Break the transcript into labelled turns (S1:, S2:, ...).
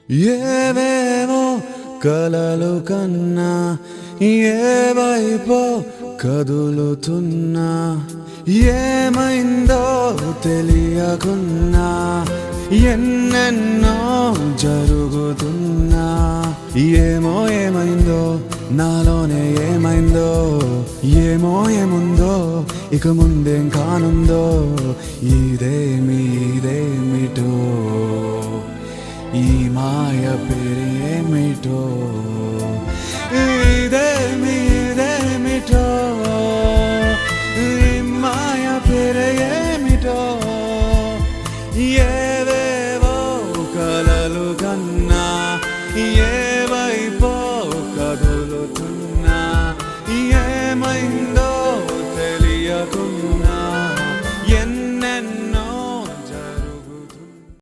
S1: ఏవేవో కలలు కన్నా ఏ వైపో కదులుతున్నా ఏమైందో తెలియకున్నా ఎన్నెన్నో జరుగుతున్నా ఏమో ఏమైందో నాలోనే ఏమైందో ఏమో ఏముందో ఇక ముందేం కానుందో ఇదేమిటో ఈ మాయ పేరేమిటో ఇదేమిటో ఈ మాయ పేరేమిటో